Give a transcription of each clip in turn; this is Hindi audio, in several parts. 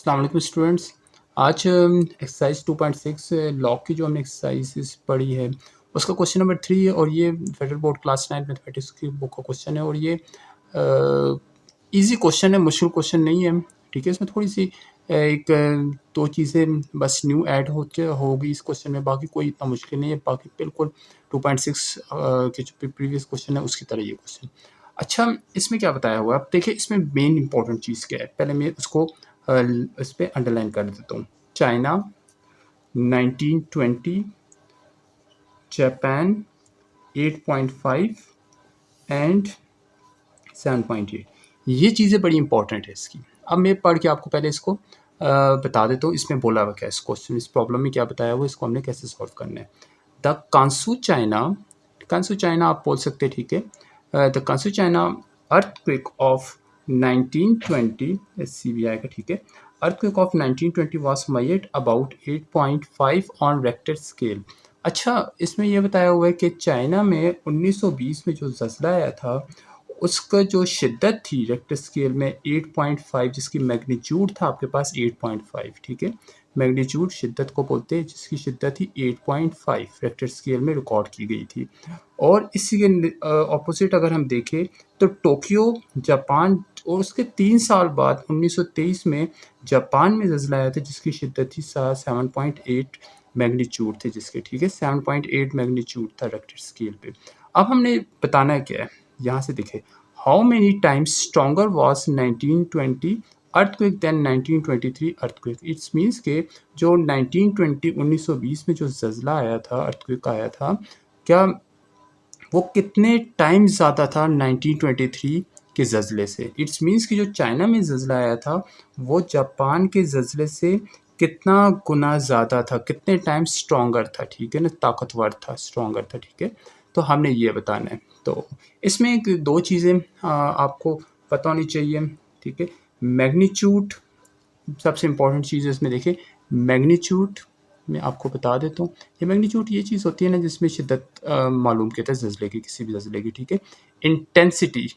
अस्सलाम वालेकुम स्टूडेंट्स। आज एक्सरसाइज 2.6 लॉग की जो हमने एक्सरसाइज पढ़ी है उसका क्वेश्चन नंबर 3 है और ये फेडरल बोर्ड क्लास 9 मैथमेटिक्स की बुक का क्वेश्चन है और ये इजी क्वेश्चन है, मुश्किल क्वेश्चन नहीं है। ठीक है, इसमें थोड़ी सी एक दो चीज़ें बस न्यू ऐड होगी इस क्वेश्चन में, बाकी कोई इतना मुश्किल नहीं है। बाकी बिल्कुल 2.6 के जो प्रीवियस क्वेश्चन है उसकी तरह ये क्वेश्चन। अच्छा, इसमें क्या बताया हुआ है? अब देखिए इसमें मेन इंपॉर्टेंट चीज़ क्या है, पहले मैं उसको इस पर अंडरलाइन कर देता हूँ। China 1920, Japan 8.5 and 7.8। ये चीज़ें बड़ी इंपॉर्टेंट है इसकी। अब मैं पढ़ के आपको पहले इसको बता देता हूँ इसमें बोला हुआ क्या है, इस क्वेश्चन इस प्रॉब्लम में क्या बताया हुआ, इसको हमने कैसे सॉल्व करना है। द कांसू चाइना आप बोल सकते हैं, ठीक है। The Kansu China earthquake of 1920 C B आएगा, ठीक है। Earthquake of 1920 was measured about 8.5 on Richter scale. अच्छा, इसमें यह बताया हुआ है कि चाइना में 1920 में जो ज़लज़ला आया था उसका जो शिद्दत थी रेक्टर स्केल में 8.5, जिसकी मैग्नीट्यूड था आपके पास 8.5, ठीक है। मैग्नीट्यूड शिद्दत को बोलते हैं जिसकी शिद्दत थी 8.5 रेक्टर स्केल में रिकॉर्ड की गई थी। और इसी के ऑपोजिट अगर हम देखें तो टोक्यो जापान, और उसके 3 साल बाद 1923 में जापान में ज़लज़ला आया था जिसकी शिद्दत थी 7.8 मैग्नीट्यूड थे जिसके, ठीक है। 7.8 मैग्नीट्यूड था रेक्टर स्केल पे। अब हमने बताना है क्या है, यहाँ से देखें, how many times stronger was 1920 earthquake than 1923 earthquake. It's means के जो 1920 में जो ज़लज़ला आया था, अर्थक्वेक आया था, क्या वो कितने टाइम ज़्यादा था 1923 के ज़लज़ले से। इट्स मीन्स कि जो चाइना में ज़लज़ला आया था वो जापान के ज़लज़ले से कितना गुना ज़्यादा था, कितने टाइम स्ट्रॉन्गर था, ठीक है ना, ताकतवर था, स्ट्रॉन्गर था, ठीक है। तो हमने ये बताना है। तो इसमें एक दो चीज़ें आपको पता होनी चाहिए, ठीक है। मैग्नीट्यूड सबसे इम्पॉर्टेंट चीज़ है इसमें। देखिए मैग्नीट्यूड मैं आपको बता देता हूँ, ये मैग्नीट्यूड ये चीज़ होती है ना जिसमें शिद्दत मालूम कहते हैं ज़लज़ले की, किसी भी ज़लज़ले की, ठीक है। इंटेंसिटी,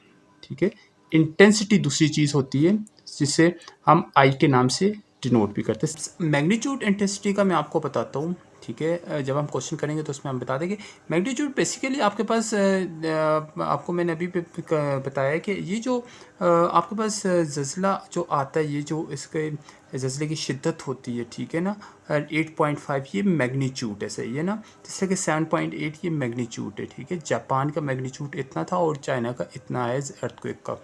ठीक है, इंटेंसिटी दूसरी चीज़ होती है जिसे हम आई के नाम से डिनोट भी करते हैं। मैग्नीट्यूड इंटेंसिटी का मैं आपको बताता हूँ, ठीक है। जब हम क्वेश्चन करेंगे तो उसमें हम बता देंगे। मैग्नीट्यूड बेसिकली आपके पास आपको मैंने अभी बताया कि ये जो आपके पास ज़लज़ला जो आता है, ये जो इसके ज़लज़ले की शिद्दत होती है, ठीक है ना, 8.5 ये मैग्नीट्यूड है, सही है ना। जैसे कि 7.8 ये मैग्नीट्यूड है, ठीक है। जापान का मैग्नीट्यूड इतना था और चाइना का इतना है अर्थक्वेक का।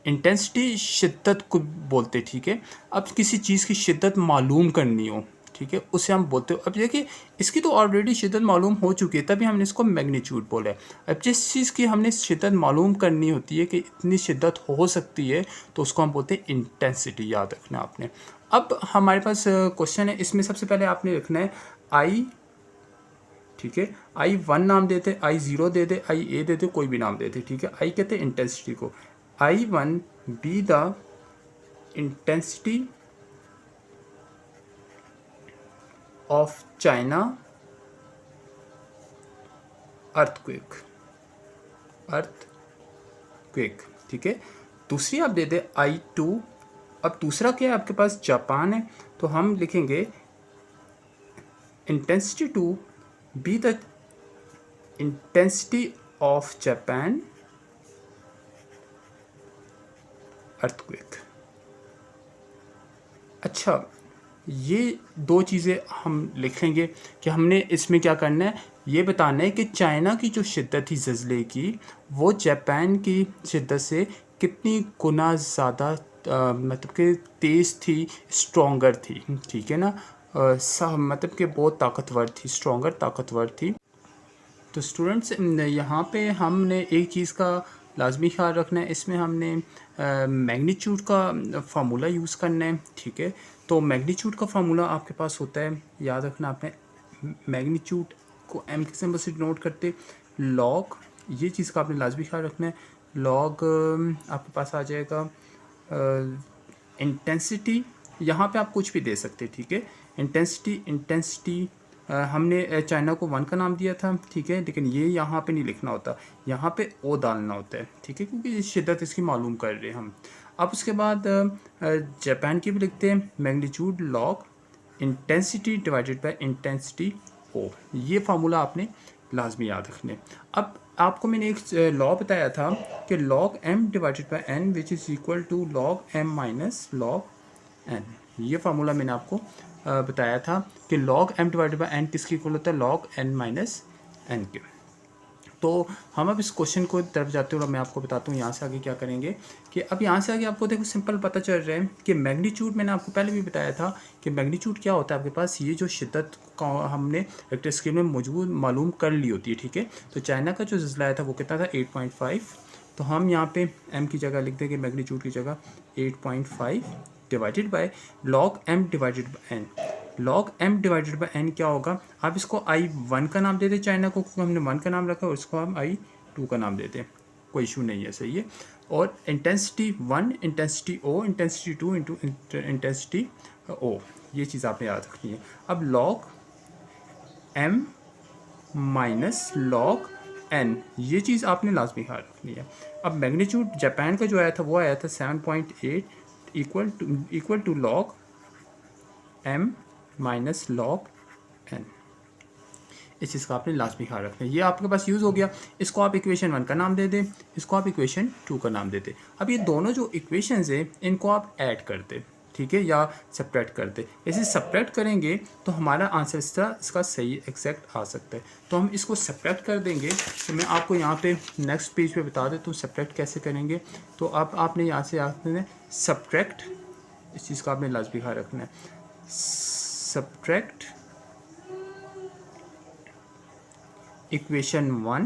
इंटेंसिटी शिद्दत को बोलते, ठीक है। अब किसी चीज़ की शिद्दत मालूम करनी हो, ठीक है, उसे हम बोलते हो। अब देखिए इसकी तो ऑलरेडी शिद्दत मालूम हो चुकी है, तभी हमने इसको मैग्नीट्यूड बोला है। अब जिस चीज़ की हमने शिद्दत मालूम करनी होती है कि इतनी शिद्दत हो सकती है तो उसको हम बोलते हैं इंटेंसिटी, याद रखना आपने। अब हमारे पास क्वेश्चन है, इसमें सबसे पहले आपने रखना है आई, ठीक है। I1 नाम देते, I0 दे दे, IA दे दे, कोई भी नाम देते, ठीक है। आई कहते हैं इंटेंसिटी को। I1 B the intensity of China earthquake, earthquake, ठीक है। दूसरी आप दे दे I2। अब दूसरा क्या है आपके पास, जापान है, तो हम लिखेंगे intensity to be the intensity of Japan earthquake. अच्छा, ये दो चीज़ें हम लिख लेंगे कि हमने इसमें क्या करना है, ये बताना है कि चाइना की जो शिद्दत थी ज़लज़ले की वो जापान की शिद्दत से कितनी गुना ज़्यादा मतलब कि तेज़ थी, स्ट्रॉन्गर थी, ठीक है ना। मतलब कि बहुत ताकतवर थी, स्ट्रॉन्गर ताकतवर थी। तो स्टूडेंट्स यहाँ पे हमने एक चीज़ का लाजमी ख्याल रखना है, इसमें हमने मैग्नीट्यूड का फार्मूला यूज़ करना है, ठीक है। तो मैग्नीट्यूड का फार्मूला आपके पास होता है, याद रखना आपने, मैग्नीट्यूड को एम के सिंबल से डिनोट करते, लॉग, ये चीज़ का आपने लाजमी ख्याल रखना है। लॉग आपके पास आ जाएगा इंटेंसिटी, यहाँ पे आप कुछ भी दे सकते हैं, ठीक है। इंटेंसिटी हमने चाइना को 1 का नाम दिया था, ठीक है, लेकिन ये यहाँ पे नहीं लिखना होता, यहाँ पे ओ डालना होता है, ठीक है, क्योंकि शिद्दत इसकी मालूम कर रहे हैं हम। अब उसके बाद जापान की भी लिखते हैं, magnitude log intensity divided by intensity O. ये फार्मूला आपने लाजमी याद रखने। अब आपको मैंने एक लॉ बताया था कि log M divided by N which is equal to log M minus log N. ये फार्मूला मैंने आपको बताया था कि log m divided by n किसके इक्वल होता है, log n माइनस एन के। तो हम अब इस क्वेश्चन को तरफ जाते हैं और मैं आपको बताता हूँ यहाँ से आगे क्या करेंगे। कि अब यहाँ से आगे आपको देखो सिंपल पता चल रहा है कि मैग्नीट्यूड, मैंने आपको पहले भी बताया था कि मैग्नीट्यूड क्या होता है आपके पास, ये जो शिद्दत का हमने वेक्टर स्केल में मौजूद मालूम कर ली होती है, ठीक है। तो चाइना का जो ज़िला आया था वो कितना था, 8.5। तो हम यहाँ पे m की जगह लिख देंगे, मैग्नीट्यूड की जगह 8.5 divided by log m divided by n। log m divided by n क्या होगा, आप इसको I1 का नाम दे दें चाइना को, क्योंकि हमने 1 का नाम रखा है, और इसको हम I2 का नाम देते हैं, कोई इशू नहीं है, सही है। और intensity 1 intensity O intensity 2 into intensity O, ये चीज़ आपने याद रखनी है। अब log m minus log n, ये चीज़ आपने लाजमी ख्याल रखनी है। अब मैग्नीट्यूड जापान का जो आया था वो आया था 7.8 equal to log m minus log n। इस चीज़ का आपने लाजमी ख्याल रखना है। ये आपके पास यूज़ हो गया, इसको आप इक्वेशन 1 का नाम दे दें, इसको आप इक्वेशन 2 का नाम दे दें। अब ये दोनों जो इक्वेशंस हैं इनको आप ऐड कर दें, ठीक है, या सब्ट्रैक्ट कर दे। ऐसे सब्ट्रैक्ट करेंगे तो हमारा आंसर इसका सही एग्जैक्ट आ सकता है। तो हम इसको सब्ट्रैक्ट कर देंगे। तो मैं आपको यहाँ पे नेक्स्ट पेज पे बता देता हूँ सब्ट्रैक्ट कैसे करेंगे। तो अब आपने यहाँ से आपने सब्ट्रैक्ट, इस चीज़ का आपने लाजमी ख्याल रखना है, सब्ट्रैक्ट इक्वेशन 1,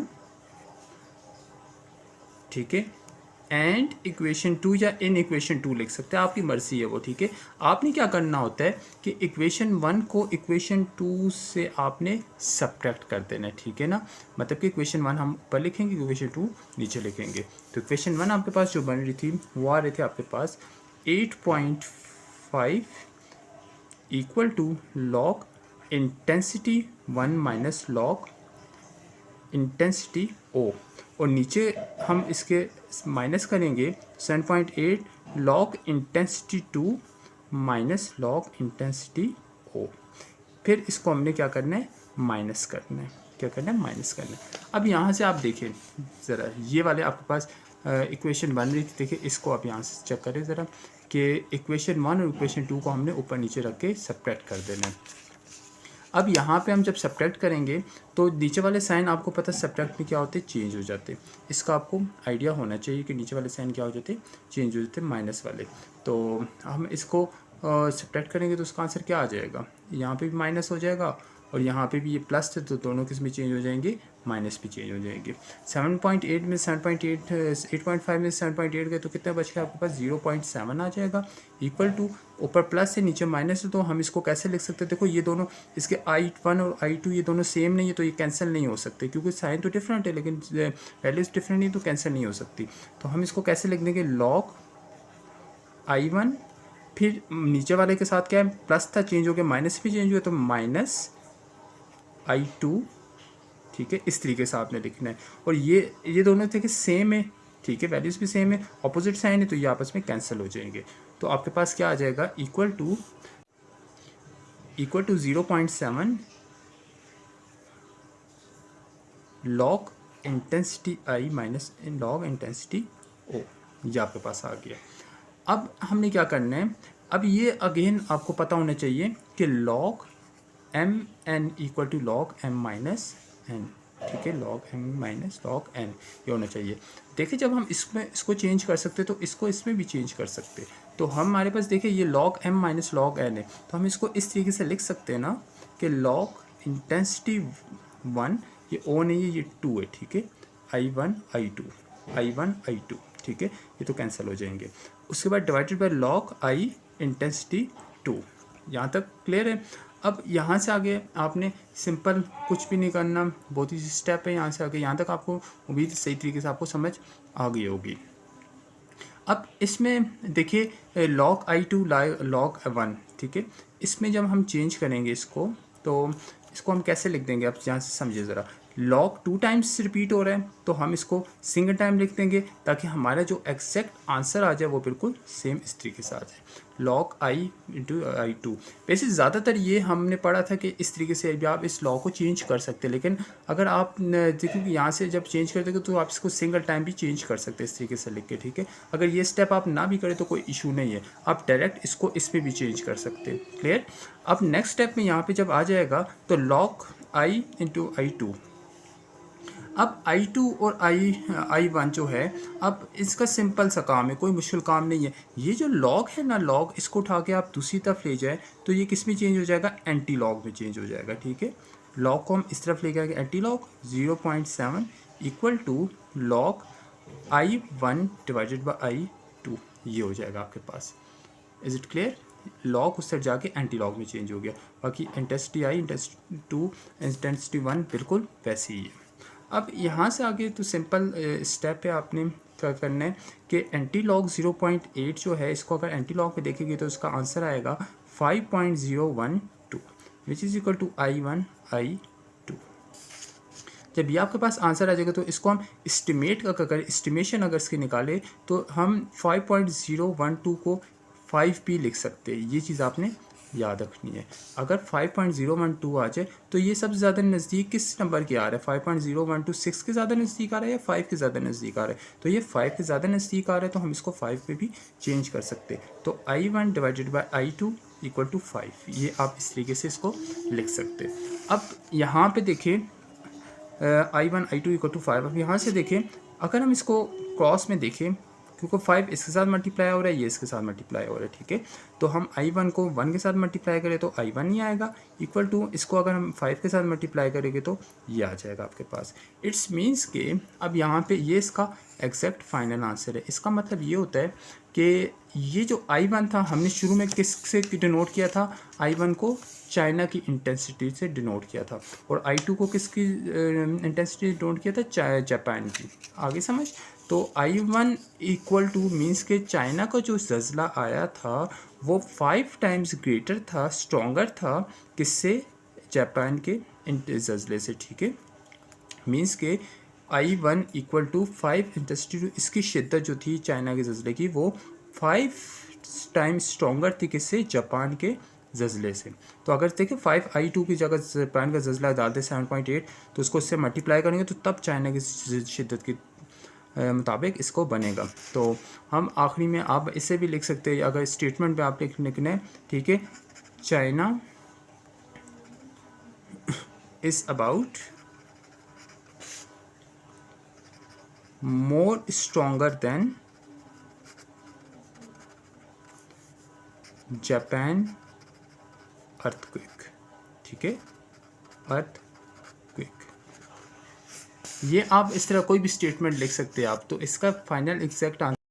ठीक है, एंड इक्वेशन 2, या इन इक्वेशन 2 लिख सकते हैं, आपकी मर्जी है वो, ठीक है। आपने क्या करना होता है कि इक्वेशन 1 को इक्वेशन 2 से आपने सब्ट्रैक्ट कर देना है, ठीक है ना। मतलब कि इक्वेशन 1 हम ऊपर लिखेंगे, इक्वेशन 2 नीचे लिखेंगे। तो इक्वेशन 1 आपके पास जो बन रही थी वो आ रही थी आपके पास 8.5 equal to log intensity 1 minus log intensity O, और नीचे हम इसके माइनस करेंगे 7.8 log intensity 2 minus log intensity O। फिर इसको हमने क्या करना है, माइनस करना है, क्या करना है, माइनस करना है। अब यहाँ से आप देखें ज़रा, ये वाले आपके पास इक्वेशन बन रही थी, देखिए इसको आप यहाँ से चेक करें ज़रा कि इक्वेशन 1 और इक्वेशन 2 को हमने ऊपर नीचे रख के सब्ट्रैक्ट कर देना है। अब यहाँ पे हम जब सब्ट्रैक्ट करेंगे तो नीचे वाले साइन आपको पता है सब्ट्रैक्ट में क्या होते हैं, चेंज हो जाते हैं। इसका आपको आइडिया होना चाहिए कि नीचे वाले साइन क्या हो जाते हैं, चेंज हो जाते हैं, माइनस वाले। तो हम इसको सब्ट्रैक्ट करेंगे तो उसका आंसर क्या आ जाएगा, यहाँ पे भी माइनस हो जाएगा और यहाँ पे भी ये प्लस थे, तो दोनों किस में चेंज हो जाएंगे, माइनस भी चेंज हो जाएंगे। 7.8 में 7.8 8.5 में 7.8 गए तो कितना बच गया आपके पास, 0.7 आ जाएगा। इक्वल टू ऊपर प्लस है नीचे माइनस है, तो हम इसको कैसे लिख सकते हैं, देखो ये दोनों इसके I1 और I2 ये दोनों सेम नहीं है, तो ये कैंसिल नहीं हो सकते, क्योंकि साइन तो डिफरेंट है लेकिन वैल्यूज डिफरेंट नहीं, तो कैंसिल नहीं हो सकती। तो हम इसको कैसे लिख देंगे, लॉग I1, फिर नीचे वाले के साथ क्या है, प्लस था, चेंज हो गया, माइनस भी चेंज हुआ, तो माइनस I2, ठीक है, इस तरीके से आपने लिखना है। और ये दोनों थे कि सेम है, ठीक है, वैल्यूज़ भी सेम है, ऑपोजिट साइन है, तो ये आपस में कैंसिल हो जाएंगे। तो आपके पास क्या आ जाएगा, equal to 0.7 log intensity I minus log intensity O, ये आपके पास आ गया। अब हमने क्या करना है, अब ये अगेन आपको पता होना चाहिए कि log M N equal to log M minus N, ठीक है, log M minus log N, ये होना चाहिए। देखिए जब हम इसको चेंज कर सकते तो इसको इसमें भी चेंज कर सकते। तो हमारे पास देखिए ये log M minus log N है, तो हम इसको इस तरीके से लिख सकते हैं ना कि लॉग इंटेंसिटी 1, ये ओ नहीं है, ये 2 है, ठीक है, I1 I2, ठीक है, ये तो कैंसिल हो जाएंगे। उसके बाद divided by log I intensity 2, यहाँ तक क्लियर है। अब यहाँ से आगे आपने सिंपल कुछ भी नहीं करना, बहुत ही स्टेप है यहाँ से आगे, यहाँ तक आपको उम्मीद सही तरीके से आपको समझ आ गई होगी। अब इसमें देखिए लॉग I2 लॉग 1, ठीक है, इसमें जब हम चेंज करेंगे इसको, तो इसको हम कैसे लिख देंगे, आप यहाँ से समझिए ज़रा। लॉग 2 टाइम्स रिपीट हो रहा है तो हम इसको सिंगल टाइम लिख देंगे ताकि हमारा जो एग्जैक्ट आंसर आ जाए वो बिल्कुल सेम इस तरीके से आ जाए, log I into I two. वैसे ज़्यादातर ये हमने पढ़ा था कि इस तरीके से भी आप इस लॉ को चेंज कर सकते हैं, लेकिन अगर आप देखो कि यहाँ से जब चेंज करते हो तो आप इसको सिंगल टाइम भी चेंज कर सकते हैं इस तरीके से लिख के, ठीक है। अगर ये स्टेप आप ना भी करें तो कोई इशू नहीं है, आप डायरेक्ट इसको इस पर भी चेंज कर सकते हैं। क्लियर। अब नेक्स्ट स्टेप में यहाँ पे जब आ जाएगा तो log I into I two. अब I2 और I1 जो है, अब इसका सिंपल सा काम है, कोई मुश्किल काम नहीं है। ये जो लॉग है ना, लॉग इसको उठा के आप दूसरी तरफ ले जाए तो ये किस में चेंज हो जाएगा, एंटी लॉग में चेंज हो जाएगा, ठीक है। लॉग को हम इस तरफ लेके आएंगे, anti log 0.7 equal to log I1 divided by I2, ये हो जाएगा आपके पास। Is it clear. लॉग उस तरफ जाके एंटी लॉग में चेंज हो गया। बाकी इंटेंसिटी आई, इंटेंसिटी 2, इंटेंसिटी 1 बिल्कुल वैसे ही है। अब यहाँ से आगे तो सिंपल स्टेप है, आपने क्या करना है कि एंटी लॉग 0.8 जो है, इसको अगर एंटी लॉग में देखेंगे तो इसका आंसर आएगा 5.012 विच is equal to I1 I2। जब ये आपके पास आंसर आ जाएगा तो इसको हम एस्टिमेट अगर एस्टिमेशन अगर इसकी निकाले तो हम 5.012 को 5 भी लिख सकते हैं। ये चीज़ आपने याद रखनी है। अगर 5.012 आ जाए तो ये सबसे ज़्यादा नज़दीक किस नंबर के आ रहा है, 5.012 6 के ज़्यादा नज़दीक आ रहा है या 5 के ज़्यादा नज़दीक आ रहा है, तो ये 5 के ज़्यादा नज़दीक आ रहा है तो हम इसको 5 पे भी चेंज कर सकते हैं। तो I1 divided by I2 equal to 5, ये आप इस तरीके से इसको लिख सकते हैं। अब यहाँ पे देखें I1 I2 इक्वल टू 5। अब यहाँ से देखें, अगर हम इसको क्रॉस में देखें, क्योंकि 5 इसके साथ मल्टीप्लाई हो रहा है, ये इसके साथ मल्टीप्लाई हो रहा है, ठीक है। तो हम I1 को 1 के साथ मल्टीप्लाई करें तो I1 ही आएगा, इक्वल टू इसको अगर हम 5 के साथ मल्टीप्लाई करेंगे तो ये आ जाएगा आपके पास। इट्स मीन्स के अब यहाँ पे ये इसका एग्जैक्ट फाइनल आंसर है। इसका मतलब ये होता है कि ये जो I1 था हमने शुरू में किस से डिनोट किया था, I1 को चाइना की इंटेंसिटी से डिनोट किया था, और I2 को किसकी इंटेंसिटी डिनोट किया था, जापान की। आगे समझ। तो I1 इक्वल टू मीन्स के चाइना का जो जज़ला आया था वो 5 टाइम्स ग्रेटर था, स्ट्रॉन्गर था, किससे, जापान के जज़ले से, ठीक है। मीन्स के I1 equal to 5 intensity to, इसकी शिद्दत जो थी चाइना के जज़ले की वो 5 टाइम्स स्ट्रॉन्गर थी, किससे, जापान के जज़ले से। तो अगर देखें 5I2 की जगह जापान का जज़ला डाल दे 7.8 तो उसको इससे मल्टीप्लाई करेंगे तो तब चाइना की शिद्दत की मुताबिक इसको बनेगा। तो हम आखिरी में आप इसे भी लिख सकते हैं, अगर स्टेटमेंट पे आप लिखना है, ठीक है, China is about more stronger than Japan earthquake, ठीक है, अर्थक्वेक। ये आप इस तरह कोई भी स्टेटमेंट लिख सकते हैं आप। तो इसका फाइनल एग्जैक्ट आंसर